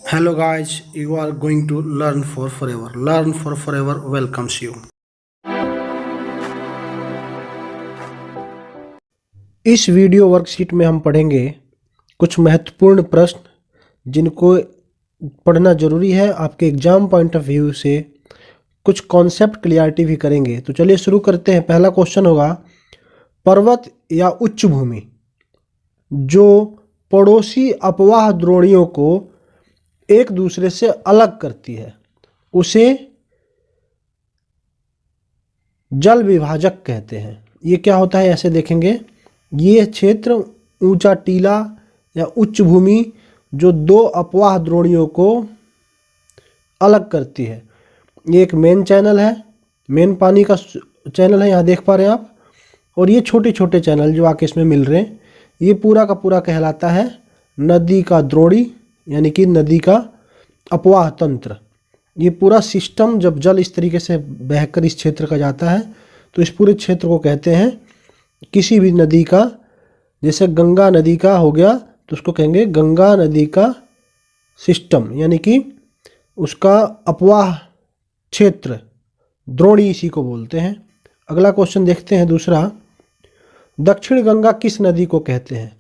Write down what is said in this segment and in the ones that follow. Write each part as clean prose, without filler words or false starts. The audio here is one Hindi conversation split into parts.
Hello guys, you are going to learn for forever. Learn for forever welcomes you. इस वीडियो वर्कशीट में हम पढ़ेंगे कुछ महत्वपूर्ण प्रश्न जिनको पढ़ना जरूरी है आपके एग्जाम पॉइंट ऑफ व्यू से। कुछ कॉन्सेप्ट क्लियरिटी भी करेंगे। तो चलिए शुरू करते हैं। पहला क्वेश्चन होगा, पर्वत या उच्च भूमि जो पड़ोसी अपवाह द्रोणियों को एक दूसरे से अलग करती है उसे जल विभाजक कहते हैं। ये क्या होता है ऐसे देखेंगे। ये क्षेत्र ऊंचा टीला या उच्च भूमि जो दो अपवाह द्रोणियों को अलग करती है। ये एक मेन चैनल है, मेन पानी का चैनल है, यहाँ देख पा रहे हैं आप। और ये छोटे छोटे चैनल जो आके इसमें मिल रहे हैं, ये पूरा का पूरा कहलाता है नदी का द्रोणी, यानी कि नदी का अपवाह तंत्र। ये पूरा सिस्टम जब जल इस तरीके से बहकर इस क्षेत्र का जाता है तो इस पूरे क्षेत्र को कहते हैं, किसी भी नदी का, जैसे गंगा नदी का हो गया तो उसको कहेंगे गंगा नदी का सिस्टम, यानी कि उसका अपवाह क्षेत्र द्रोणी इसी को बोलते हैं। अगला क्वेश्चन देखते हैं दूसरा, दक्षिण गंगा किस नदी को कहते हैं?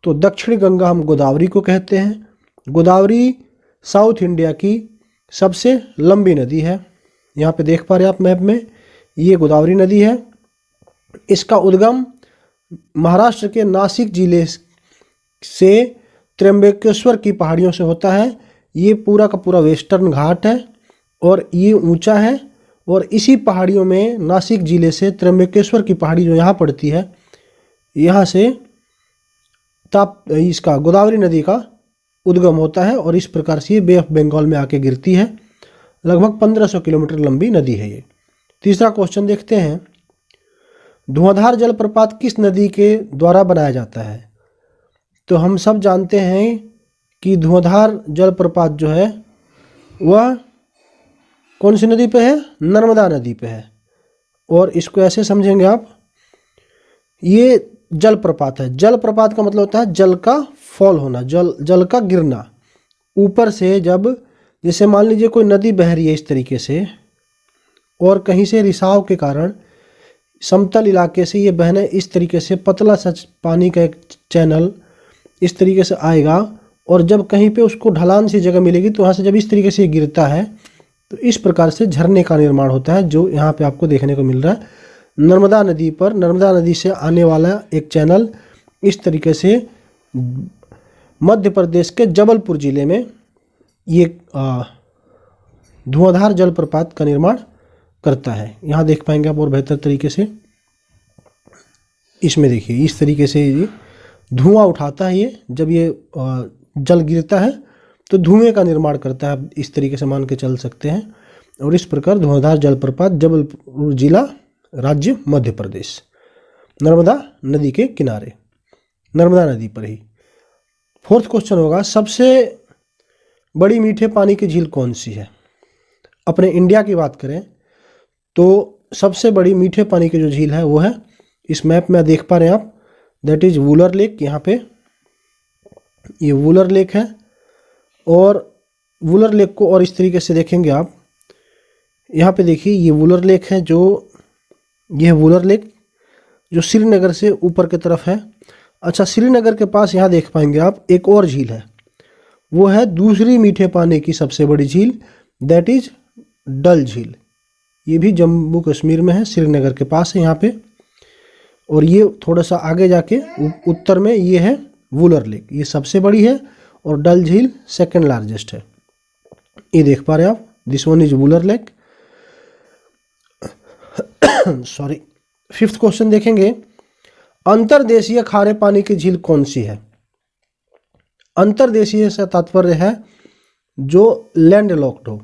तो दक्षिण गंगा हम गोदावरी को कहते हैं। गोदावरी साउथ इंडिया की सबसे लंबी नदी है। यहाँ पे देख पा रहे हैं आप मैप में, ये गोदावरी नदी है। इसका उद्गम महाराष्ट्र के नासिक जिले से त्र्यंबकेश्वर की पहाड़ियों से होता है। ये पूरा का पूरा वेस्टर्न घाट है और ये ऊंचा है। और इसी पहाड़ियों में नासिक जिले से त्र्यंबकेश्वर की पहाड़ी जो यहाँ पड़ती है, यहाँ से इसका गोदावरी नदी का उद्गम होता है और इस प्रकार से ये बे ऑफ बंगाल में आके गिरती है। लगभग 1500 किलोमीटर लंबी नदी है ये। तीसरा क्वेश्चन देखते हैं, धुआंधार जलप्रपात किस नदी के द्वारा बनाया जाता है? तो हम सब जानते हैं कि धुआंधार जलप्रपात जो है वह कौन सी नदी पे है? नर्मदा नदी पे है। और इसको ऐसे समझेंगे आप, ये जलप्रपात है। जलप्रपात का मतलब होता है जल का फॉल होना, जल का गिरना ऊपर से। जब जैसे मान लीजिए कोई नदी बह रही है इस तरीके से और कहीं से रिसाव के कारण समतल इलाके से ये बहने इस तरीके से पतला सा पानी का एक चैनल इस तरीके से आएगा, और जब कहीं पे उसको ढलान सी जगह मिलेगी तो वहाँ से जब इस तरीके से गिरता है तो इस प्रकार से झरने का निर्माण होता है, जो यहाँ पे आपको देखने को मिल रहा है। नर्मदा नदी पर, नर्मदा नदी से आने वाला एक चैनल इस तरीके से मध्य प्रदेश के जबलपुर जिले में ये धुआंधार जलप्रपात का निर्माण करता है। यहाँ देख पाएंगे आप और बेहतर तरीके से। इसमें देखिए इस तरीके से ये धुआं उठाता है। ये जब ये जल गिरता है तो धुएं का निर्माण करता है, इस तरीके से मान के चल सकते हैं। और इस प्रकार धुआंधार जलप्रपात जबलपुर जिला, राज्य मध्य प्रदेश, नर्मदा नदी के किनारे, नर्मदा नदी पर ही। फोर्थ क्वेश्चन होगा, सबसे बड़ी मीठे पानी की झील कौन सी है? अपने इंडिया की बात करें तो सबसे बड़ी मीठे पानी की जो झील है वो है, इस मैप में देख पा रहे हैं आप, दैट इज वुलर लेक। यहाँ पे ये वुलर लेक है। और वुलर लेक को और इस तरीके से देखेंगे आप, यहाँ पे देखिए ये वुलर लेक है, जो यह वुलर लेक जो श्रीनगर से ऊपर की तरफ है। अच्छा, श्रीनगर के पास यहाँ देख पाएंगे आप एक और झील है, वो है दूसरी मीठे पानी की सबसे बड़ी झील, दैट इज डल झील। ये भी जम्मू कश्मीर में है, श्रीनगर के पास है यहाँ पे। और ये थोड़ा सा आगे जाके उत्तर में ये है वुलर लेक, ये सबसे बड़ी है और डल झील सेकंड लार्जेस्ट है। ये देख पा रहे हैं आप, this one is Wular lake. Sorry. Fifth question देखेंगे, अंतर्देशीय खारे पानी की झील कौन सी है? अंतर्देशीय से तात्पर्य है जो लैंड लॉक्ड हो,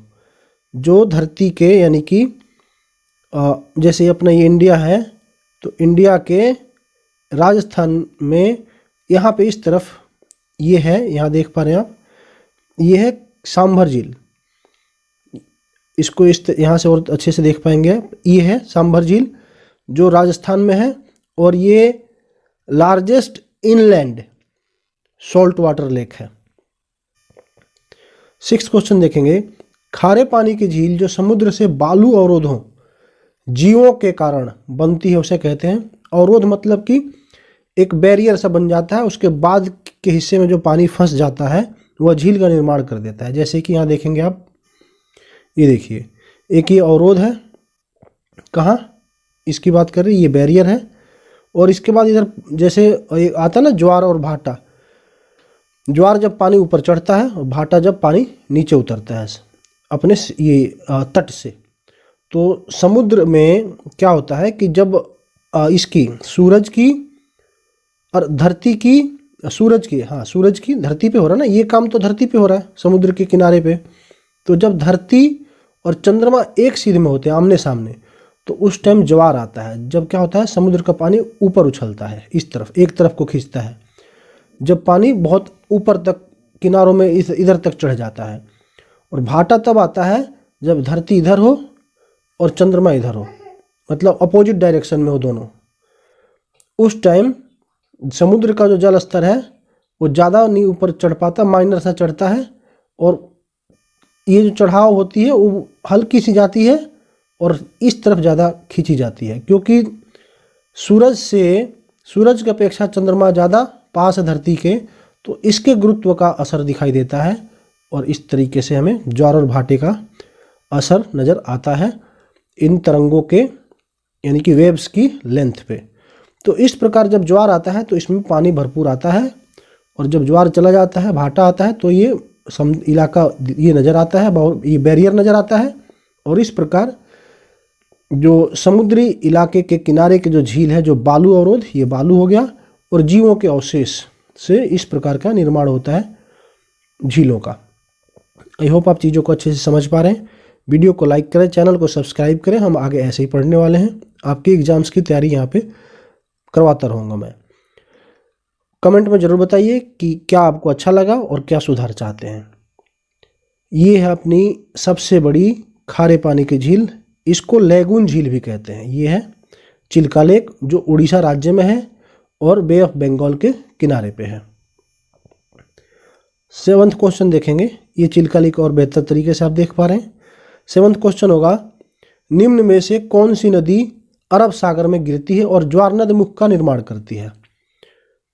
जो धरती के, यानी कि जैसे अपना ये इंडिया है तो इंडिया के राजस्थान में यहाँ पे इस तरफ ये है, यहाँ देख पा रहे हैं आप, ये है सांभर झील। इसको इस यहाँ से और अच्छे से देख पाएंगे आप, ये है सांभर झील जो राजस्थान में है। और ये largest inland salt water lake है। सिक्स्थ क्वेश्चन देखेंगे, खारे पानी की झील जो समुद्र से बालू अवरोधों जीवों के कारण बनती है उसे कहते हैं। अवरोध मतलब कि एक बैरियर सा बन जाता है, उसके बाद के हिस्से में जो पानी फंस जाता है वह झील का निर्माण कर देता है। जैसे कि यहाँ देखेंगे आप, ये देखिए एक ये अवरोध है, कहाँ इसकी बात कर रही है, ये बैरियर है। और इसके बाद इधर जैसे आता है ना ज्वार और भाटा, ज्वार जब पानी ऊपर चढ़ता है और भाटा जब पानी नीचे उतरता है अपने ये तट से। तो समुद्र में क्या होता है कि जब इसकी सूरज की और धरती की, सूरज की धरती पे हो रहा है ना, ये काम तो धरती पे हो रहा है समुद्र के किनारे पे। तो जब धरती और चंद्रमा एक सिरे में होते हैं आमने सामने, तो उस टाइम ज्वार आता है। जब क्या होता है, समुद्र का पानी ऊपर उछलता है, इस तरफ एक तरफ को खींचता है। जब पानी बहुत ऊपर तक किनारों में इधर तक चढ़ जाता है। और भाटा तब आता है जब धरती इधर हो और चंद्रमा इधर हो, मतलब अपोजिट डायरेक्शन में हो दोनों। उस टाइम समुद्र का जो जल स्तर है वो ज़्यादा नहीं ऊपर चढ़ पाता, माइनर सा चढ़ता है। और ये जो चढ़ाव होती है वो हल्की सी जाती है और इस तरफ ज़्यादा खींची जाती है, क्योंकि सूरज की अपेक्षा चंद्रमा ज़्यादा पास है धरती के, तो इसके गुरुत्व का असर दिखाई देता है। और इस तरीके से हमें ज्वार और भाटे का असर नज़र आता है इन तरंगों के, यानी कि वेव्स की लेंथ पे। तो इस प्रकार जब ज्वार आता है तो इसमें पानी भरपूर आता है, और जब ज्वार चला जाता है, भाटा आता है, तो ये इलाका ये नज़र आता है, ये बैरियर नज़र आता है। और इस प्रकार जो समुद्री इलाके के किनारे के जो झील है, जो बालू अवरोध, ये बालू हो गया, और जीवों के अवशेष से इस प्रकार का निर्माण होता है झीलों का। आई होप आप चीज़ों को अच्छे से समझ पा रहे हैं। वीडियो को लाइक करें, चैनल को सब्सक्राइब करें, हम आगे ऐसे ही पढ़ने वाले हैं। आपके एग्जाम्स की तैयारी यहाँ पे करवाता रहूँगा मैं। कमेंट में ज़रूर बताइए कि क्या आपको अच्छा लगा और क्या सुधार चाहते हैं। ये है अपनी सबसे बड़ी खारे पानी की झील, इसको लैगून झील भी कहते हैं। ये है चिल्का लेक, जो उड़ीसा राज्य में है और बे ऑफ बंगाल के किनारे पे है। 7th क्वेश्चन देखेंगे, ये चिल्का लेक और बेहतर तरीके से आप देख पा रहे हैं। 7th क्वेश्चन होगा, निम्न में से कौन सी नदी अरब सागर में गिरती है और ज्वारनद मुख का निर्माण करती है।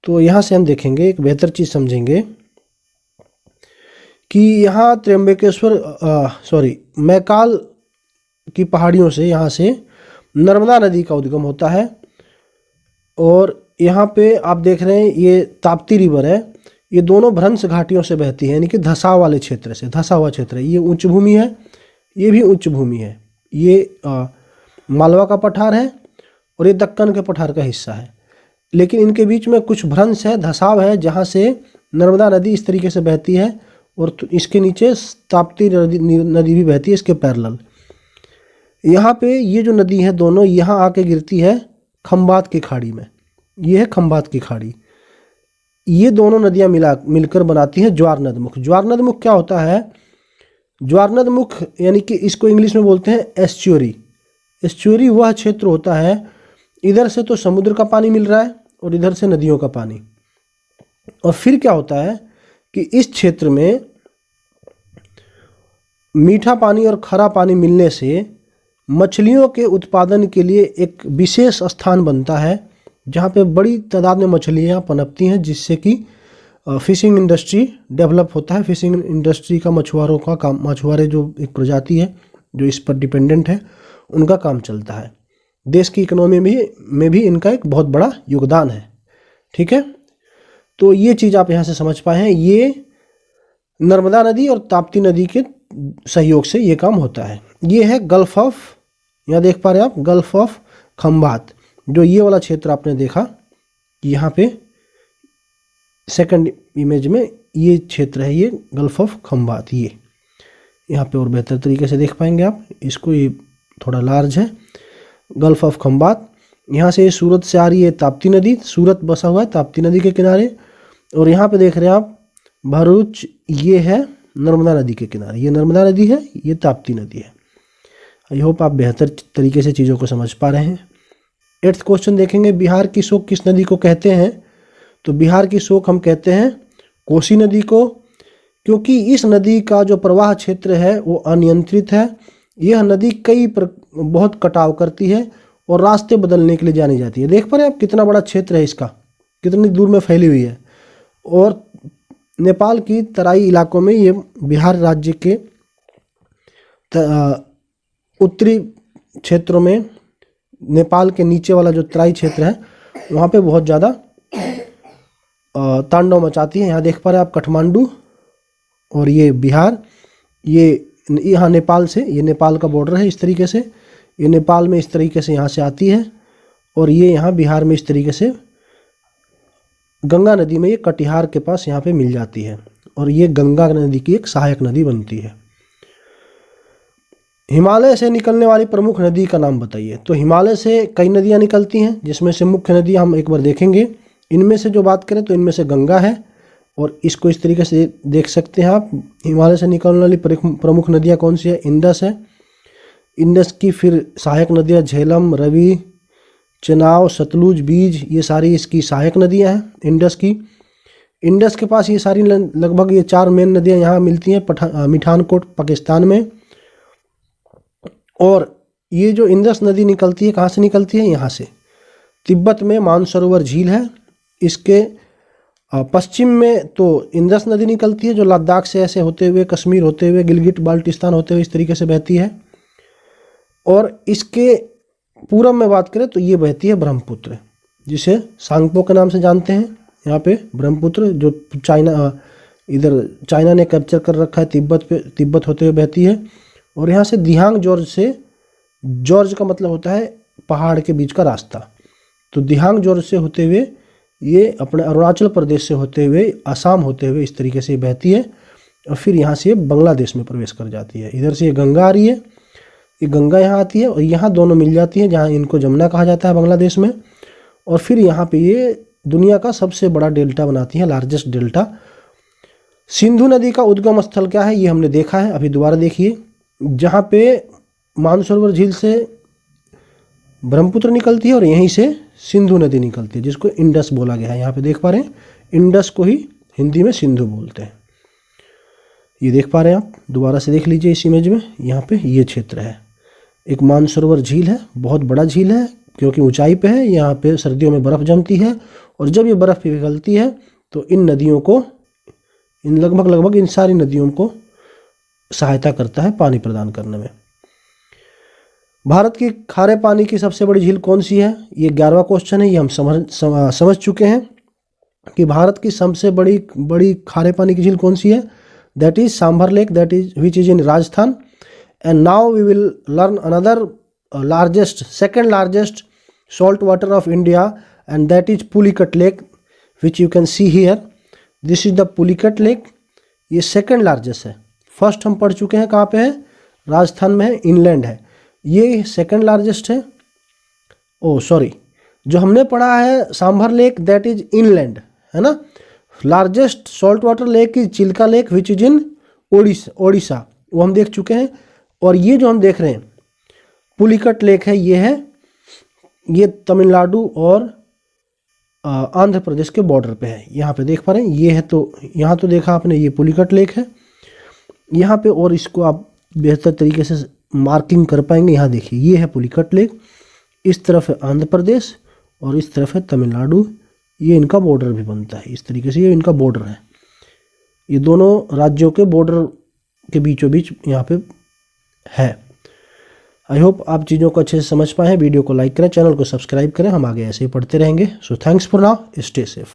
तो यहाँ से हम देखेंगे, एक बेहतर चीज़ समझेंगे कि यहाँ मैकाल की पहाड़ियों से, यहाँ से नर्मदा नदी का उद्गम होता है। और यहाँ पे आप देख रहे हैं ये ताप्ती रिवर है, ये दोनों भ्रंश घाटियों से बहती है, यानी कि धंसाव वाले क्षेत्र से, धंसा हुआ क्षेत्र है। ये उच्च भूमि है, ये भी उच्च भूमि है। ये मालवा का पठार है और ये दक्कन के पठार का हिस्सा है, लेकिन इनके बीच में कुछ भ्रंश है, धंसाव है, जहाँ से नर्मदा नदी इस तरीके से बहती है और इसके नीचे ताप्ती नदी भी बहती है इसके पैरेलल। यहाँ पे ये जो नदी है दोनों यहाँ आके गिरती है खंबात की खाड़ी में। ये है खंबात की खाड़ी। ये दोनों नदियाँ मिलकर बनाती हैं ज्वारनद मुख। ज्वारनद मुख क्या होता है? ज्वारनद मुख यानी कि इसको इंग्लिश में बोलते हैं एस्चुअरी। एस्चुअरी वह क्षेत्र होता है, इधर से तो समुद्र का पानी मिल रहा है और इधर से नदियों का पानी, और फिर क्या होता है कि इस क्षेत्र में मीठा पानी और खरा पानी मिलने से मछलियों के उत्पादन के लिए एक विशेष स्थान बनता है, जहाँ पे बड़ी तादाद में मछलियाँ पनपती हैं, जिससे कि फिशिंग इंडस्ट्री डेवलप होता है। फिशिंग इंडस्ट्री का मछुआरों का काम, मछुआरे जो एक प्रजाति है जो इस पर डिपेंडेंट है, उनका काम चलता है। देश की इकोनॉमी में भी इनका एक बहुत बड़ा योगदान है। ठीक है, तो ये चीज़ आप यहाँ से समझ पाए हैं। ये नर्मदा नदी और ताप्ती नदी के सहयोग से ये काम होता है। ये है गल्फ ऑफ, यहाँ देख पा रहे हैं आप, गल्फ ऑफ खंबात। जो ये वाला क्षेत्र आपने देखा, यहाँ पे सेकंड इमेज में ये क्षेत्र है, ये गल्फ ऑफ खंबात। ये यहाँ पे और बेहतर तरीके से देख पाएंगे आप इसको, ये थोड़ा लार्ज है, गल्फ ऑफ खंबात। यहाँ से सूरत से आ रही है ताप्ती नदी, सूरत बसा हुआ है ताप्ती नदी के किनारे, और यहाँ पे देख रहे हैं आप भरूच, ये है नर्मदा नदी के किनारे। ये नर्मदा नदी है, ये ताप्ती नदी है। आई होप आप बेहतर तरीके से चीज़ों को समझ पा रहे हैं। 8th क्वेश्चन देखेंगे, बिहार की शोक किस नदी को कहते हैं? तो बिहार की शोक हम कहते हैं कोसी नदी को, क्योंकि इस नदी का जो प्रवाह क्षेत्र है वो अनियंत्रित है। यह नदी बहुत कटाव करती है और रास्ते बदलने के लिए जानी जाती है। देख पा रहे हैं आप कितना बड़ा क्षेत्र है इसका, कितनी दूर में फैली हुई है। और नेपाल की तराई इलाकों में ये बिहार राज्य के उत्तरी क्षेत्रों में, नेपाल के नीचे वाला जो तराई क्षेत्र है वहाँ पे बहुत ज़्यादा तांडव मचाती है। यहाँ देख पा रहे हैं आप काठमांडू और ये बिहार, ये यहाँ नेपाल से, ये नेपाल का बॉर्डर है। इस तरीके से ये नेपाल में इस तरीके से यहाँ से आती है और ये यहाँ बिहार में इस तरीके से गंगा नदी में ये कटिहार के पास यहाँ पे मिल जाती है और ये गंगा नदी की एक सहायक नदी बनती है। हिमालय से निकलने वाली प्रमुख नदी का नाम बताइए। तो हिमालय से कई नदियाँ निकलती हैं, जिसमें से मुख्य नदियाँ हम एक बार देखेंगे। इनमें से जो बात करें तो इनमें से गंगा है और इसको इस तरीके से देख सकते हैं आप। हिमालय से निकलने वाली प्रमुख नदियाँ कौन सी है? इंडस है। इंडस की फिर सहायक नदियाँ झेलम, रवि, चेनाब, सतलुज, बीज, ये सारी इसकी सहायक नदियाँ हैं इंडस की। इंडस के पास ये सारी लगभग ये 4 मेन नदियाँ यहाँ मिलती हैं मिठानकोट पाकिस्तान में। और ये जो इंडस नदी निकलती है कहाँ से निकलती है? यहाँ से। तिब्बत में मानसरोवर झील है। इसके पश्चिम में तो इंडस नदी निकलती है जो लद्दाख से ऐसे होते हुए, कश्मीर होते हुए, गिलगिट बाल्टिस्तान होते हुए इस तरीके से बहती है। और इसके पूरब में बात करें तो ये बहती है ब्रह्मपुत्र, जिसे सांगपो के नाम से जानते हैं। यहाँ पे ब्रह्मपुत्र जो इधर चाइना ने कैप्चर कर रखा है, तिब्बत होते हुए बहती है। और यहाँ से दिहांग जॉर्ज से, जॉर्ज का मतलब होता है पहाड़ के बीच का रास्ता, तो दिहांग जॉर्ज से होते हुए ये अपने अरुणाचल प्रदेश से होते हुए, असम होते हुए इस तरीके से बहती है और फिर यहाँ से बांग्लादेश में प्रवेश कर जाती है। इधर से ये गंगा आ रही है, ये गंगा यहाँ आती है और यहाँ दोनों मिल जाती है, जहाँ इनको जमुना कहा जाता है बांग्लादेश में। और फिर यहाँ पे ये दुनिया का सबसे बड़ा डेल्टा बनाती है, लार्जेस्ट डेल्टा। सिंधु नदी का उद्गम स्थल क्या है ये हमने देखा है, अभी दोबारा देखिए। जहाँ पे मानसरोवर झील से ब्रह्मपुत्र निकलती है और यहीं से सिंधु नदी निकलती है, जिसको इंडस बोला गया है। यहाँ पे देख पा रहे हैं, इंडस को ही हिंदी में सिंधु बोलते हैं। ये देख पा रहे हैं आप, दोबारा से देख लीजिए इस इमेज में। यहाँ पे ये क्षेत्र है, एक मानसरोवर झील है, बहुत बड़ा झील है क्योंकि ऊंचाई पे है। यहाँ पे सर्दियों में बर्फ़ जमती है और जब ये बर्फ़ पिघलती है तो इन नदियों को, इन लगभग इन सारी नदियों को सहायता करता है पानी प्रदान करने में। भारत की खारे पानी की सबसे बड़ी झील कौन सी है? ये 11वां क्वेश्चन है। ये हम समझ चुके हैं कि भारत की सबसे बड़ी खारे पानी की झील कौन सी है। That is Sambhar lake, that is which is in Rajasthan. And now we will learn another second largest salt water of India, and that is Pulicat lake, which you can see here. This is the Pulicat lake. ये सेकेंड लार्जेस्ट है। फर्स्ट हम पढ़ चुके हैं, कहाँ पे है? राजस्थान में है, इनलैंड है। ये सेकंड लार्जेस्ट है। ओ सॉरी, जो हमने पढ़ा है Sambhar lake that is inland, है ना। Largest salt water lake is Chilka lake which is in Odisha, वो हम देख चुके हैं। और ये जो हम देख रहे हैं पुलिकट लेक है, ये तमिलनाडु और आंध्र प्रदेश के बॉर्डर पे है। यहाँ पे देख पा रहे हैं, ये है, तो यहाँ तो देखा आपने, ये पुलिकट लेक है यहाँ पे। और इसको आप बेहतर तरीके से मार्किंग कर पाएंगे। यहाँ देखिए, ये है पुलिकट लेक, इस तरफ है आंध्र प्रदेश और इस तरफ है तमिलनाडु। ये इनका बॉर्डर भी बनता है इस तरीके से, ये इनका बॉर्डर है। ये दोनों राज्यों के बॉर्डर के बीचों बीच यहाँ पे है। आई होप आप चीज़ों को अच्छे से समझ पाए हैं। वीडियो को लाइक करें, चैनल को सब्सक्राइब करें, हम आगे ऐसे ही पढ़ते रहेंगे। So thanks for now, stay safe.